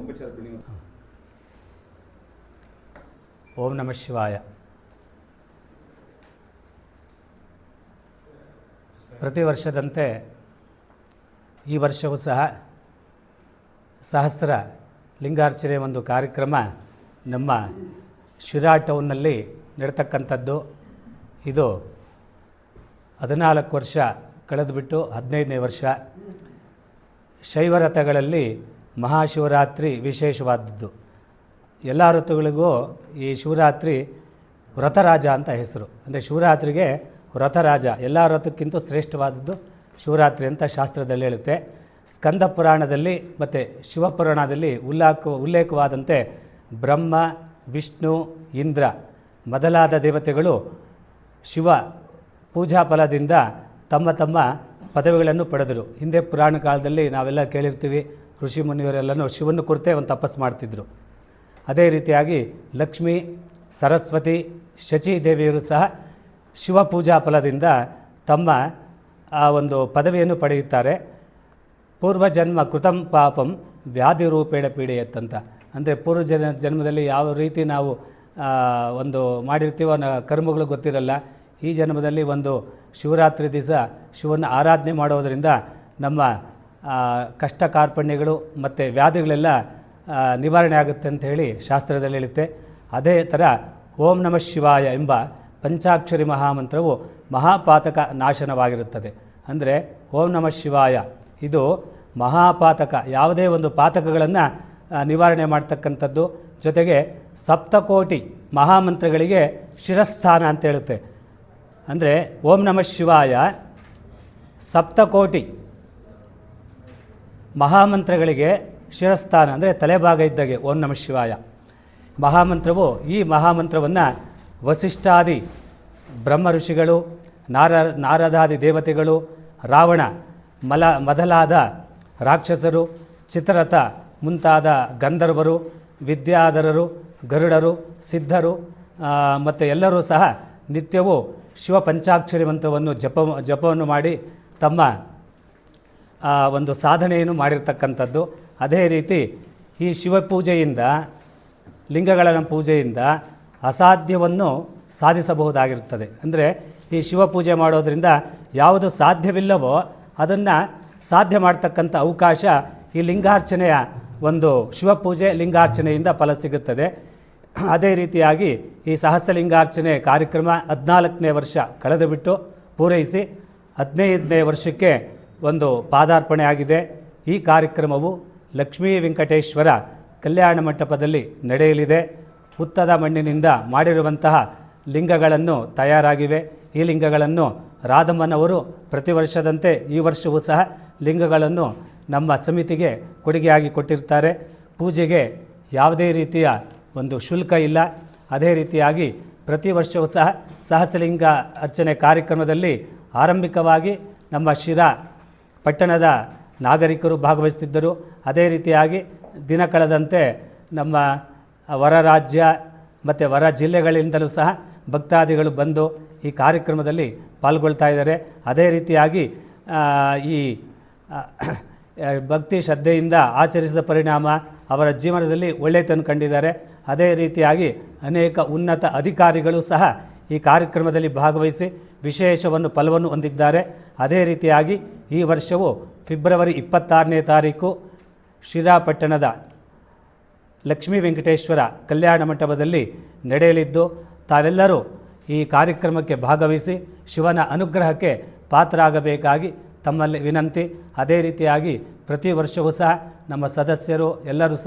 ಉಪಚಾರ ನೀವು. ಓಂ ನಮಃ ಶಿವಾಯ. ಪ್ರತಿ ವರ್ಷದಂತೆ ಈ ವರ್ಷವೂ ಸಹ ಸಹಸ್ರ ಲಿಂಗಾರ್ಚನೆ ಒಂದು ಕಾರ್ಯಕ್ರಮ ನಮ್ಮ ಶಿರಾ ಟೌನ್ನಲ್ಲಿ ನಡೀತಕ್ಕಂಥದ್ದು. ಇದು 14 ವರ್ಷ ಕಳೆದುಬಿಟ್ಟು 15ನೇ ವರ್ಷ. ಶೈವರಥಗಳಲ್ಲಿ ಮಹಾಶಿವರಾತ್ರಿ ವಿಶೇಷವಾದದ್ದು. ಎಲ್ಲ ಋತುಗಳಿಗೂ ಈ ಶಿವರಾತ್ರಿ ವ್ರತರಾಜ ಅಂತ ಹೆಸರು. ಅಂದರೆ ಶಿವರಾತ್ರಿಗೆ ವ್ರತರಾಜ, ಎಲ್ಲ ವ್ರತಕ್ಕಿಂತ ಶ್ರೇಷ್ಠವಾದದ್ದು ಶಿವರಾತ್ರಿ ಅಂತ ಶಾಸ್ತ್ರದಲ್ಲಿ ಹೇಳುತ್ತೆ. ಸ್ಕಂದ ಪುರಾಣದಲ್ಲಿ ಮತ್ತು ಶಿವಪುರಾಣದಲ್ಲಿ ಉಲ್ಲೇಖವಾದಂತೆ ಬ್ರಹ್ಮ, ವಿಷ್ಣು, ಇಂದ್ರ ಮೊದಲಾದ ದೇವತೆಗಳು ಶಿವ ಪೂಜಾ ಫಲದಿಂದ ತಮ್ಮ ತಮ್ಮ ಪದವಿಗಳನ್ನು ಪಡೆದರು. ಹಿಂದೆ ಪುರಾಣ ಕಾಲದಲ್ಲಿ ನಾವೆಲ್ಲ ಕೇಳಿರ್ತೀವಿ, ಋಷಿ ಮುನಿಯವರೆಲ್ಲನೂ ಶಿವನ ಕುರಿತೇ ಒಂದು ತಪಸ್ಸು ಮಾಡ್ತಿದ್ದರು. ಅದೇ ರೀತಿಯಾಗಿ ಲಕ್ಷ್ಮೀ, ಸರಸ್ವತಿ, ಶಚಿ ದೇವಿಯರು ಸಹ ಶಿವ ಪೂಜಾ ಫಲದಿಂದ ತಮ್ಮ ಆ ಒಂದು ಪದವಿಯನ್ನು ಪಡೆಯುತ್ತಾರೆ. ಪೂರ್ವಜನ್ಮ ಕೃತಂ ಪಾಪಂ ವ್ಯಾಧಿ ರೂಪೇಣ ಪೀಡೆಯತ್ತಂತ. ಅಂದರೆ ಜನ್ಮದಲ್ಲಿ ಯಾವ ರೀತಿ ನಾವು ಒಂದು ಮಾಡಿರ್ತೀವೋ ಕರ್ಮಗಳು ಗೊತ್ತಿರಲ್ಲ. ಈ ಜನ್ಮದಲ್ಲಿ ಒಂದು ಶಿವರಾತ್ರಿ ದಿವಸ ಶಿವನ ಆರಾಧನೆ ಮಾಡೋದರಿಂದ ನಮ್ಮ ಕಷ್ಟ ಕಾರ್ಪಣ್ಯಗಳು ಮತ್ತು ವ್ಯಾಧಿಗಳೆಲ್ಲ ನಿವಾರಣೆ ಆಗುತ್ತೆ ಅಂತ ಹೇಳಿ ಶಾಸ್ತ್ರದಲ್ಲಿ ಹೇಳುತ್ತೆ. ಅದೇ ಥರ ಓಂ ನಮಃ ಶಿವಾಯ ಎಂಬ ಪಂಚಾಕ್ಷರಿ ಮಹಾಮಂತ್ರವು ಮಹಾಪಾತಕ ನಾಶನವಾಗಿರುತ್ತದೆ. ಅಂದರೆ ಓಂ ನಮಃ ಶಿವಾಯ ಇದು ಮಹಾಪಾತಕ, ಯಾವುದೇ ಒಂದು ಪಾತಕಗಳನ್ನು ನಿವಾರಣೆ ಮಾಡ್ತಕ್ಕಂಥದ್ದು. ಜೊತೆಗೆ ಸಪ್ತಕೋಟಿ ಮಹಾಮಂತ್ರಗಳಿಗೆ ಶಿರಸ್ಥಾನ ಅಂತ ಹೇಳುತ್ತೆ. ಅಂದರೆ ಓಂ ನಮಃ ಶಿವಾಯ ಸಪ್ತಕೋಟಿ ಮಹಾಮಂತ್ರಗಳಿಗೆ ಶಿರಸ್ಥಾನ, ಅಂದರೆ ತಲೆಭಾಗ ಇದ್ದಾಗೆ ಓಂ ನಮಃ ಶಿವಾಯ ಮಹಾಮಂತ್ರವು. ಈ ಮಹಾಮಂತ್ರವನ್ನು ವಸಿಷ್ಠಾದಿ ಬ್ರಹ್ಮ ಋಷಿಗಳು, ನಾರದಾದಿ ದೇವತೆಗಳು, ರಾವಣ ಮೊದಲಾದ ರಾಕ್ಷಸರು, ಚಿತ್ರರಥ ಮುಂತಾದ ಗಂಧರ್ವರು, ವಿದ್ಯಾಧರರು, ಗರುಡರು, ಸಿದ್ಧರು ಮತ್ತು ಎಲ್ಲರೂ ಸಹ ನಿತ್ಯವೂ ಶಿವ ಪಂಚಾಕ್ಷರಿ ಮಂತ್ರವನ್ನು ಜಪವನ್ನು ಮಾಡಿ ತಮ್ಮ ಒಂದು ಸಾಧನೆಯನ್ನು ಮಾಡಿರ್ತಕ್ಕಂಥದ್ದು. ಅದೇ ರೀತಿ ಈ ಶಿವಪೂಜೆಯಿಂದ, ಲಿಂಗಗಳ ಪೂಜೆಯಿಂದ ಅಸಾಧ್ಯವನ್ನು ಸಾಧಿಸಬಹುದಾಗಿರುತ್ತದೆ. ಅಂದರೆ ಈ ಶಿವಪೂಜೆ ಮಾಡೋದರಿಂದ ಯಾವುದು ಸಾಧ್ಯವಿಲ್ಲವೋ ಅದನ್ನು ಸಾಧ್ಯ ಮಾಡ್ತಕ್ಕಂಥ ಅವಕಾಶ ಈ ಲಿಂಗಾರ್ಚನೆಯ ಒಂದು ಶಿವಪೂಜೆ ಲಿಂಗಾರ್ಚನೆಯಿಂದ ಫಲ ಸಿಗುತ್ತದೆ. ಅದೇ ರೀತಿಯಾಗಿ ಈ ಸಹಸ್ರಲಿಂಗಾರ್ಚನೆ ಕಾರ್ಯಕ್ರಮ 14ನೇ ವರ್ಷ ಕಳೆದುಬಿಟ್ಟು ಪೂರೈಸಿ 15ನೇ ವರ್ಷಕ್ಕೆ ಒಂದು ಪಾದಾರ್ಪಣೆ ಆಗಿದೆ. ಈ ಕಾರ್ಯಕ್ರಮವು ಲಕ್ಷ್ಮೀ ವೆಂಕಟೇಶ್ವರ ಕಲ್ಯಾಣ ಮಂಟಪದಲ್ಲಿ ನಡೆಯಲಿದೆ. ಹುತ್ತದ ಮಣ್ಣಿನಿಂದ ಮಾಡಿರುವಂತಹ ಲಿಂಗಗಳನ್ನು ತಯಾರಾಗಿವೆ. ಈ ಲಿಂಗಗಳನ್ನು ರಾಧಮ್ಮನವರು ಪ್ರತಿ ವರ್ಷದಂತೆ ಈ ವರ್ಷವೂ ಸಹ ಲಿಂಗಗಳನ್ನು ನಮ್ಮ ಸಮಿತಿಗೆ ಕೊಡುಗೆಯಾಗಿ ಕೊಟ್ಟಿರ್ತಾರೆ. ಪೂಜೆಗೆ ಯಾವುದೇ ರೀತಿಯ ಒಂದು ಶುಲ್ಕ ಇಲ್ಲ. ಅದೇ ರೀತಿಯಾಗಿ ಪ್ರತಿ ವರ್ಷವೂ ಸಹ ಸಹಸ್ರಲಿಂಗ ಅರ್ಚನೆ ಕಾರ್ಯಕ್ರಮದಲ್ಲಿ ಆರಂಭಿಕವಾಗಿ ನಮ್ಮ ಶಿರಾ ಪಟ್ಟಣದ ನಾಗರಿಕರು ಭಾಗವಹಿಸುತ್ತಿದ್ದರು. ಅದೇ ರೀತಿಯಾಗಿ ದಿನ ಕಳೆದಂತೆ ನಮ್ಮ ಹೊರ ರಾಜ್ಯ ಮತ್ತು ಹೊರ ಜಿಲ್ಲೆಗಳಿಂದಲೂ ಸಹ ಭಕ್ತಾದಿಗಳು ಬಂದು ಈ ಕಾರ್ಯಕ್ರಮದಲ್ಲಿ ಪಾಲ್ಗೊಳ್ತಾ ಇದ್ದಾರೆ. ಅದೇ ರೀತಿಯಾಗಿ ಈ ಭಕ್ತಿ ಶ್ರದ್ಧೆಯಿಂದ ಆಚರಿಸಿದ ಪರಿಣಾಮ ಅವರ ಜೀವನದಲ್ಲಿ ಒಳ್ಳೆಯತನ ಕಂಡಿದ್ದಾರೆ. ಅದೇ ರೀತಿಯಾಗಿ ಅನೇಕ ಉನ್ನತ ಅಧಿಕಾರಿಗಳು ಸಹ ಈ ಕಾರ್ಯಕ್ರಮದಲ್ಲಿ ಭಾಗವಹಿಸಿ ವಿಶೇಷವನ್ನು ಫಲವನ್ನು ಹೊಂದಿದ್ದಾರೆ. ಅದೇ ರೀತಿಯಾಗಿ ಈ ವರ್ಷವು ಫೆಬ್ರವರಿ 26ನೇ ತಾರೀಕು ಶ್ರೀರಾಪಟ್ಟಣದ ಲಕ್ಷ್ಮೀ ವೆಂಕಟೇಶ್ವರ ಕಲ್ಯಾಣ ಮಂಟಪದಲ್ಲಿ ನಡೆಯಲಿದ್ದು, ತಾವೆಲ್ಲರೂ ಈ ಕಾರ್ಯಕ್ರಮಕ್ಕೆ ಭಾಗವಹಿಸಿ ಶಿವನ ಅನುಗ್ರಹಕ್ಕೆ ಪಾತ್ರರಾಗಬೇಕಾಗಿ ತಮ್ಮಲ್ಲಿ ವಿನಂತಿ. ಅದೇ ರೀತಿಯಾಗಿ ಪ್ರತಿ ವರ್ಷವೂ ಸಹ ನಮ್ಮ ಸದಸ್ಯರು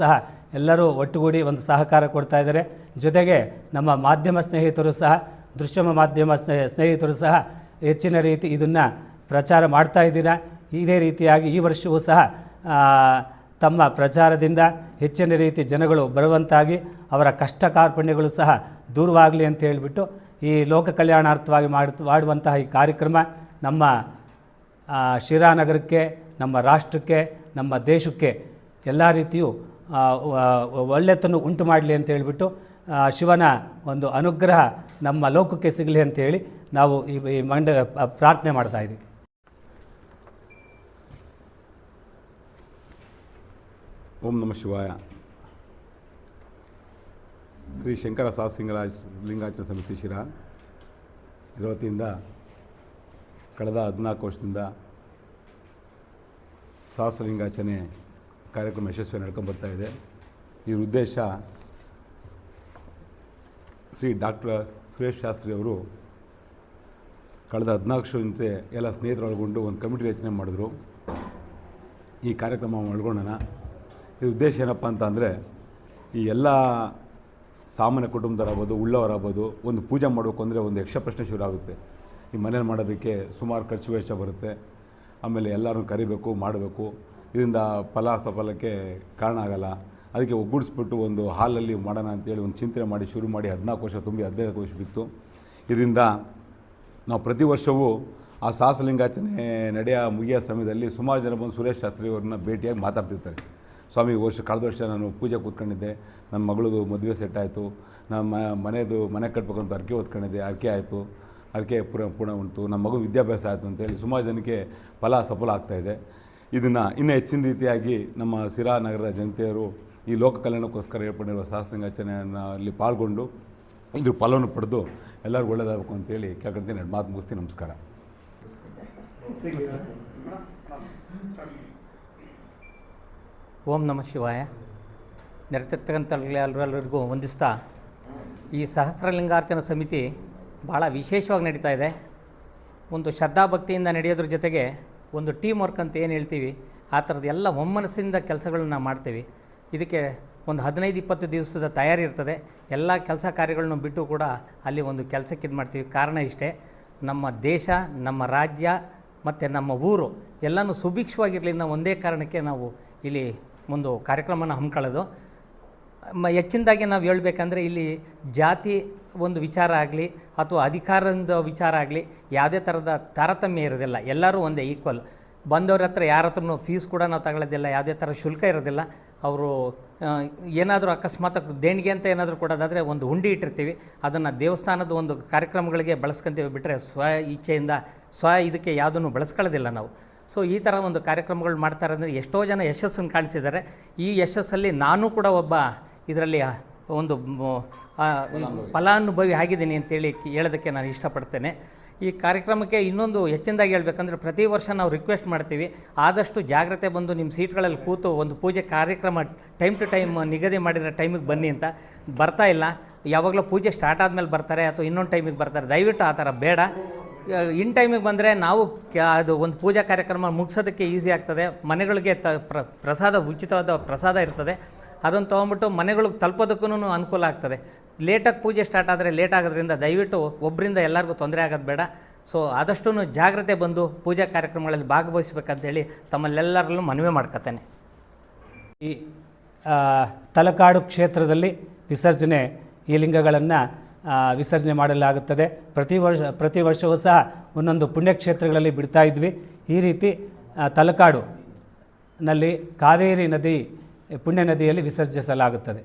ಎಲ್ಲರೂ ಒಟ್ಟುಗೂಡಿ ಒಂದು ಸಹಕಾರ ಕೊಡ್ತಾ ಇದ್ದಾರೆ. ಜೊತೆಗೆ ನಮ್ಮ ಮಾಧ್ಯಮ ಸ್ನೇಹಿತರು ಸಹ, ದೃಶ್ಯಮ ಮಾಧ್ಯಮ ಸ್ನೇಹಿತರು ಸಹ ಹೆಚ್ಚಿನ ರೀತಿ ಇದನ್ನು ಪ್ರಚಾರ ಮಾಡ್ತಾ ಇದ್ದೀರಾ. ಇದೇ ರೀತಿಯಾಗಿ ಈ ವರ್ಷವೂ ಸಹ ತಮ್ಮ ಪ್ರಚಾರದಿಂದ ಹೆಚ್ಚಿನ ರೀತಿ ಜನಗಳು ಬರುವಂತಾಗಿ ಅವರ ಕಷ್ಟ ಕಾರ್ಪಣ್ಯಗಳು ಸಹ ದೂರವಾಗಲಿ ಅಂತ ಹೇಳಿಬಿಟ್ಟು ಈ ಲೋಕ ಕಲ್ಯಾಣಾರ್ಥವಾಗಿ ಮಾಡುವಂತಹ ಈ ಕಾರ್ಯಕ್ರಮ ನಮ್ಮ ಶಿರಾನಗರಕ್ಕೆ, ನಮ್ಮ ರಾಷ್ಟ್ರಕ್ಕೆ, ನಮ್ಮ ದೇಶಕ್ಕೆ ಎಲ್ಲ ರೀತಿಯೂ ಒಳ್ಳೆತನ ಉಂಟು ಮಾಡಲಿ ಅಂತ ಹೇಳಿಬಿಟ್ಟು ಶಿವನ ಒಂದು ಅನುಗ್ರಹ ನಮ್ಮ ಲೋಕಕ್ಕೆ ಸಿಗಲಿ ಅಂತೇಳಿ ನಾವು ಈ ಪ್ರಾರ್ಥನೆ ಮಾಡ್ತಾ ಇದ್ದೀವಿ. ಓಂ ನಮಃ ಶಿವಾಯ. ಶ್ರೀ ಶಂಕರ ಸಹಸ್ರಲಿಂಗರಾಜ ಲಿಂಗಾಚರಣೆ ಸಮಿತಿ ಶಿರಾ ಇದರ ವತಿಯಿಂದ ಕಳೆದ 14 ವರ್ಷದಿಂದ ಸಹಸ್ರಲಿಂಗಾಚರಣೆ ಕಾರ್ಯಕ್ರಮ ಯಶಸ್ವಿ ನಡ್ಕೊಂಡ್ಬರ್ತಾ ಇದೆ. ಈ ಉದ್ದೇಶ ಶ್ರೀ ಡಾಕ್ಟರ್ ಸುರೇಶ್ ಶಾಸ್ತ್ರಿ ಅವರು ಕಳೆದ 14 ವರ್ಷದಂತೆ ಎಲ್ಲ ಸ್ನೇಹಿತರು ಒಳಗೊಂಡು ಒಂದು ಕಮಿಟಿ ರಚನೆ ಮಾಡಿದ್ರು. ಈ ಕಾರ್ಯಕ್ರಮ ಒಳಗೊಂಡನ ಈ ಉದ್ದೇಶ ಏನಪ್ಪ ಅಂತ ಅಂದರೆ, ಈ ಎಲ್ಲ ಸಾಮಾನ್ಯ ಕುಟುಂಬದವರಾಗ್ಬೋದು, ಉಳ್ಳವರಾಗ್ಬೋದು, ಒಂದು ಪೂಜೆ ಮಾಡಬೇಕು ಅಂದರೆ ಒಂದು ಯಕ್ಷ ಪ್ರಶ್ನೆ ಶುರು ಆಗುತ್ತೆ. ಈ ಮನೇಲಿ ಮಾಡೋದಕ್ಕೆ ಸುಮಾರು ಖರ್ಚು ವೆಚ್ಚ ಬರುತ್ತೆ. ಆಮೇಲೆ ಎಲ್ಲರೂ ಕರಿಬೇಕು, ಮಾಡಬೇಕು. ಇದರಿಂದ ಫಲ ಸಫಲಕ್ಕೆ ಕಾರಣ ಆಗಲ್ಲ. ಅದಕ್ಕೆ ಒಗ್ಗೂಡಿಸ್ಬಿಟ್ಟು ಒಂದು ಹಾಲಲ್ಲಿ ಮಾಡೋಣ ಅಂತೇಳಿ ಒಂದು ಚಿಂತನೆ ಮಾಡಿ ಶುರು ಮಾಡಿ 14 ವರ್ಷ ತುಂಬಿ 15 ವರ್ಷ ಬಿತ್ತು. ಇದರಿಂದ ನಾವು ಪ್ರತಿ ವರ್ಷವೂ ಆ ಸಹಸ್ರಲಿಂಗಾಚರಣೆ ಮುಗಿಯೋ ಸಮಯದಲ್ಲಿ ಸುಮಾರು ಜನ ಬಂದು ಸುರೇಶ್ ಶಾಸ್ತ್ರಿ ಅವ್ರನ್ನ ಭೇಟಿಯಾಗಿ ಮಾತಾಡ್ತಿರ್ತಾರೆ. ಸ್ವಾಮಿ, ಕಳೆದ ವರ್ಷ ನಾನು ಪೂಜೆ ಕೂತ್ಕೊಂಡಿದ್ದೆ, ನನ್ನ ಮಗಳದು ಮದುವೆ ಸೆಟ್ ಆಯಿತು, ನಮ್ಮ ಮನೆ ಕಟ್ಟಬೇಕಂತ ಅರ್ಕೆ ಓದ್ಕೊಂಡಿದ್ದೆ, ಅರ್ಕೆ ಆಯಿತು, ಅರ್ಕೆ ಪೂರ್ಣ ಉಂಟು, ನಮ್ಮ ಮಗು ವಿದ್ಯಾಭ್ಯಾಸ ಆಯಿತು ಅಂತೇಳಿ ಸುಮಾರು ಜನಕ್ಕೆ ಫಲ ಸಫಲ ಆಗ್ತಾಯಿದೆ. ಇದನ್ನು ಇನ್ನೂ ಹೆಚ್ಚಿನ ರೀತಿಯಾಗಿ ನಮ್ಮ ಸಿರಾ ನಗರದ ಜನತೆಯರು ಈ ಲೋಕ ಕಲ್ಯಾಣಕ್ಕೋಸ್ಕರ ಏರ್ಪಡಿರುವ ಸಹಸ್ರಲಿಂಗಾಚರಣೆಯನ್ನು ಅಲ್ಲಿ ಪಾಲ್ಗೊಂಡು ಇದು ಫಲವನ್ನು ಪಡೆದು ಎಲ್ಲರಿಗೂ ಒಳ್ಳೆಯದಾಗಬೇಕು ಅಂತೇಳಿ ಕೇಳ್ಕೊಳ್ತೀನಿ. ಮಾತು ಮುಗಿಸ್ತೀನಿ. ನಮಸ್ಕಾರ. ಓಂ ನಮಃ ಶಿವಾಯ. ನೆರೆತಿರ್ತಕ್ಕಂಥ ಎಲ್ಲರಿಗೂ ವಂದಿಸ್ತಾ, ಈ ಸಹಸ್ರಲಿಂಗಾರ್ಚನಾ ಸಮಿತಿ ಭಾಳ ವಿಶೇಷವಾಗಿ ನಡೀತಾ ಇದೆ. ಒಂದು ಶ್ರದ್ಧಾಭಕ್ತಿಯಿಂದ ನಡೆಯೋದ್ರ ಜೊತೆಗೆ ಒಂದು ಟೀಮ್ ವರ್ಕ್ ಅಂತ ಏನು ಹೇಳ್ತೀವಿ, ಆ ಥರದ್ದು ಎಲ್ಲ ಒಮ್ಮನಸ್ಸಿಂದ ಕೆಲಸಗಳನ್ನ ಮಾಡ್ತೀವಿ. ಇದಕ್ಕೆ ಒಂದು 15-20 ದಿವಸದ ತಯಾರಿ ಇರ್ತದೆ. ಎಲ್ಲ ಕೆಲಸ ಕಾರ್ಯಗಳನ್ನು ಬಿಟ್ಟು ಕೂಡ ಅಲ್ಲಿ ಒಂದು ಕೆಲಸಕ್ಕೆ ಇದು ಮಾಡ್ತೀವಿ. ಕಾರಣ ಇಷ್ಟೇ, ನಮ್ಮ ದೇಶ, ನಮ್ಮ ರಾಜ್ಯ ಮತ್ತು ನಮ್ಮ ಊರು ಎಲ್ಲನೂ ಸುಭಿಕ್ಷವಾಗಿರಲಿ ಅನ್ನೋ ಒಂದೇ ಕಾರಣಕ್ಕೆ ನಾವು ಇಲ್ಲಿ ಒಂದು ಕಾರ್ಯಕ್ರಮನ ಹಮ್ಮಿಕೊಳ್ಳೋದು. ಹೆಚ್ಚಿನದಾಗಿ ನಾವು ಹೇಳ್ಬೇಕಂದ್ರೆ, ಇಲ್ಲಿ ಜಾತಿ ಒಂದು ವಿಚಾರ ಆಗಲಿ ಅಥವಾ ಅಧಿಕಾರದ ವಿಚಾರ ಆಗಲಿ ಯಾವುದೇ ಥರದ ತಾರತಮ್ಯ ಇರೋದಿಲ್ಲ. ಎಲ್ಲರೂ ಒಂದೇ ಈಕ್ವಲ್. ಬಂದವ್ರ ಹತ್ರ ಯಾರ ಹತ್ರನೂ ಫೀಸ್ ಕೂಡ ನಾವು ತಗೊಳ್ಳೋದಿಲ್ಲ, ಯಾವುದೇ ಥರ ಶುಲ್ಕ ಇರೋದಿಲ್ಲ. ಅವರು ಏನಾದರೂ ಅಕಸ್ಮಾತ್ ದೇಣಿಗೆ ಅಂತ ಏನಾದರೂ ಕೊಡೋದಾದರೆ ಒಂದು ಹುಂಡಿ ಇಟ್ಟಿರ್ತೀವಿ, ಅದನ್ನು ದೇವಸ್ಥಾನದ ಒಂದು ಕಾರ್ಯಕ್ರಮಗಳಿಗೆ ಬಳಸ್ಕೊತೀವಿ. ಬಿಟ್ಟರೆ ಇಚ್ಛೆಯಿಂದ ಇದಕ್ಕೆ ಯಾವುದನ್ನು ಬಳಸ್ಕೊಳ್ಳೋದಿಲ್ಲ ನಾವು. ಸೊ ಈ ಥರ ಒಂದು ಕಾರ್ಯಕ್ರಮಗಳು ಮಾಡ್ತಾರೆ ಅಂದರೆ ಎಷ್ಟೋ ಜನ ಯಶಸ್ಸನ್ನು ಕಾಣಿಸಿದ್ದಾರೆ. ಈ ಯಶಸ್ಸಲ್ಲಿ ನಾನು ಕೂಡ ಒಬ್ಬ ಇದರಲ್ಲಿ ಒಂದು ಫಲಾನುಭವಿ ಆಗಿದ್ದೀನಿ ಅಂತೇಳಿ ಹೇಳೋದಕ್ಕೆ ನಾನು ಇಷ್ಟಪಡ್ತೇನೆ. ಈ ಕಾರ್ಯಕ್ರಮಕ್ಕೆ ಇನ್ನೊಂದು ಹೆಚ್ಚಿನದಾಗಿ ಹೇಳ್ಬೇಕಂದ್ರೆ, ಪ್ರತಿ ವರ್ಷ ನಾವು ರಿಕ್ವೆಸ್ಟ್ ಮಾಡ್ತೀವಿ, ಆದಷ್ಟು ಜಾಗ್ರತೆ ಬಂದು ನಿಮ್ಮ ಸೀಟ್ಗಳಲ್ಲಿ ಕೂತು ಒಂದು ಪೂಜೆ ಕಾರ್ಯಕ್ರಮ ಟೈಮ್ ಟು ಟೈಮ್ ನಿಗದಿ ಮಾಡಿರೋ ಟೈಮಿಗೆ ಬನ್ನಿ ಅಂತ. ಬರ್ತಾ ಇಲ್ಲ, ಯಾವಾಗಲೂ ಪೂಜೆ ಸ್ಟಾರ್ಟ್ ಆದಮೇಲೆ ಬರ್ತಾರೆ ಅಥವಾ ಇನ್ನೊಂದು ಟೈಮಿಗೆ ಬರ್ತಾರೆ. ದಯವಿಟ್ಟು ಆ ಥರ ಬೇಡ. ಇನ್ ಟೈಮಿಗೆ ಬಂದರೆ ನಾವು ಅದು ಒಂದು ಪೂಜಾ ಕಾರ್ಯಕ್ರಮ ಮುಗಿಸೋದಕ್ಕೆ ಈಸಿ ಆಗ್ತದೆ. ಮನೆಗಳಿಗೆ ಪ್ರಸಾದ, ಉಚಿತವಾದ ಪ್ರಸಾದ ಇರ್ತದೆ, ಅದನ್ನು ತೊಗೊಂಬಿಟ್ಟು ಮನೆಗಳಿಗೆ ತಲುಪೋದಕ್ಕೂ ಅನುಕೂಲ ಆಗ್ತದೆ. ಲೇಟಾಗಿ ಪೂಜೆ ಸ್ಟಾರ್ಟ್ ಆದರೆ ಲೇಟ್ ಆಗೋದ್ರಿಂದ ದಯವಿಟ್ಟು ಒಬ್ಬರಿಂದ ಎಲ್ಲರಿಗೂ ತೊಂದರೆ ಆಗೋದು ಬೇಡ. ಸೊ ಆದಷ್ಟು ಜಾಗ್ರತೆ ಬಂದು ಪೂಜಾ ಕಾರ್ಯಕ್ರಮಗಳಲ್ಲಿ ಭಾಗವಹಿಸಬೇಕಂತೇಳಿ ತಮ್ಮಲ್ಲೆಲ್ಲರಲ್ಲೂ ಮನವಿ ಮಾಡ್ಕೊತೇನೆ. ಈ ತಲಕಾಡು ಕ್ಷೇತ್ರದಲ್ಲಿ ವಿಸರ್ಜನೆ, ಈ ಲಿಂಗಗಳನ್ನು ವಿಸರ್ಜನೆ ಮಾಡಲಾಗುತ್ತದೆ. ಪ್ರತಿ ವರ್ಷವೂ ಸಹ ಒಂದೊಂದು ಪುಣ್ಯಕ್ಷೇತ್ರಗಳಲ್ಲಿ ಬಿಡ್ತಾ ಇದ್ವಿ. ಈ ರೀತಿ ತಲಕಾಡು ನಲ್ಲಿ ಕಾವೇರಿ ನದಿ, ಪುಣ್ಯ ನದಿಯಲ್ಲಿ ವಿಸರ್ಜಿಸಲಾಗುತ್ತದೆ.